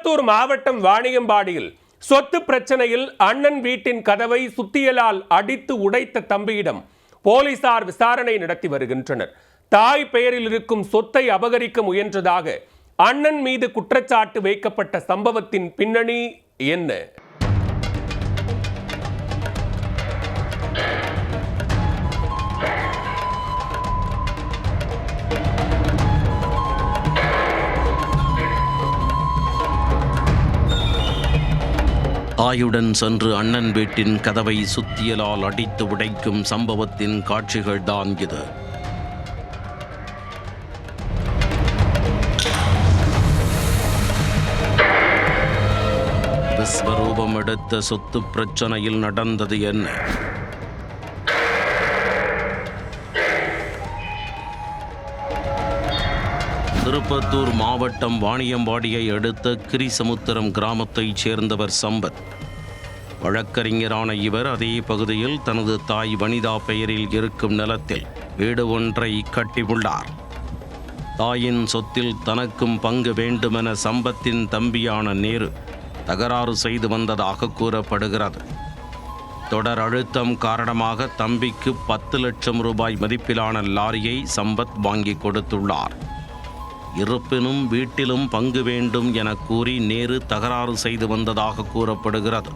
திருப்பத்தூர் மாவட்டம் வாணியம்பாடியில் சொத்து பிரச்சனையில் அண்ணன் வீட்டின் கதவை சுத்தியலால் அடித்து உடைத்த தம்பியிடம் போலீசார் விசாரணை நடத்தி வருகின்றனர். தாய் பெயரில் இருக்கும் சொத்தை அபகரிக்க முயன்றதாக அண்ணன் மீது குற்றச்சாட்டு வைக்கப்பட்ட சம்பவத்தின் பின்னணி என்ன? தாயுடன் சென்று அண்ணன் வீட்டின் கதவை சுத்தியலால் அடித்து உடைக்கும் சம்பவத்தின் காட்சிகள்தான் இது. விஸ்வரூபம் எடுத்த சொத்து பிரச்சனையில் நடந்தது என்ன? திருப்பத்தூர் மாவட்டம் வாணியம்பாடியை அடுத்த கிரிசமுத்திரம் கிராமத்தைச் சேர்ந்தவர் சம்பத். வழக்கறிஞரான இவர் அதே பகுதியில் தனது தாய் வனிதா பெயரில் இருக்கும் நிலத்தில் வீடு ஒன்றை கட்டியுள்ளார். தாயின் சொத்தில் தனக்கும் பங்கு வேண்டுமென சம்பத்தின் தம்பியான நேரு தகராறு செய்து வந்ததாக கூறப்படுகிறது. தொடர் அழுத்தம் காரணமாக தம்பிக்கு 10 லட்சம் ரூபாய் மதிப்பிலான லாரியை சம்பத் வாங்கி கொடுத்துள்ளார். இருப்பினும் வீட்டிலும் பங்கு வேண்டும் என கூறி நேரு தகராறு செய்து வந்ததாக கூறப்படுகிறது.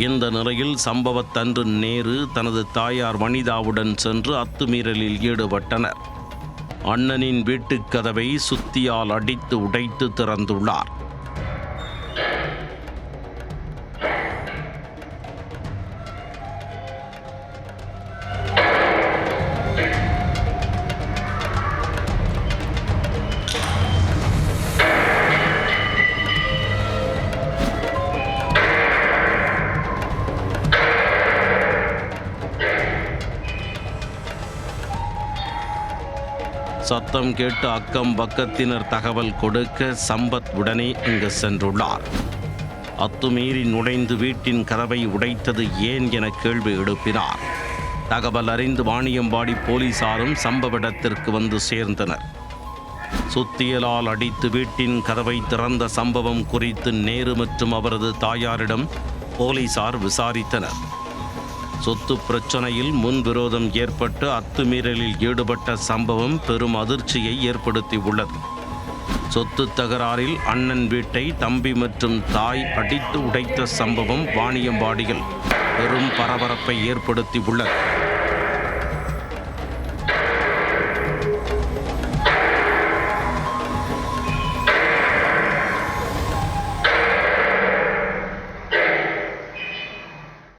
இந்த நிலையில் சம்பவத்தன்று நேரு தனது தாயார் வனிதாவுடன் சென்று அத்துமீறலில் ஈடுபட்டனர். அண்ணனின் வீட்டுக் கதவை சுத்தியால் அடித்து உடைத்து திறந்துள்ளார். சத்தம் கேட்டு அக்கம் பக்கத்தினர் தகவல் கொடுக்க சம்பத் உடனே அங்கு சென்றுள்ளார். அத்துமீறி நுழைந்து வீட்டின் கதவை உடைத்தது ஏன் என கேள்வி எழுப்பினார். தகவல் அறிந்து வாணியம்பாடி போலீசாரும் சம்பவ இடத்திற்கு வந்து சேர்ந்தனர். சுத்தியலால் அடித்து வீட்டின் கதவை திறந்த சம்பவம் குறித்து நேரு மற்றும் அவரது தாயாரிடம் போலீசார் விசாரித்தனர். சொத்து பிரச்சனையில் முன்விரோதம் ஏற்பட்டு அத்துமீறலில் ஈடுபட்ட சம்பவம் பெரும் அதிர்ச்சியை ஏற்படுத்தியுள்ளது. சொத்து தகராறில் அண்ணன் வீட்டை தம்பி மற்றும் தாய் அடித்து உடைத்த சம்பவம் வாணியம்பாடியில் பெரும் பரபரப்பை ஏற்படுத்தியுள்ளது.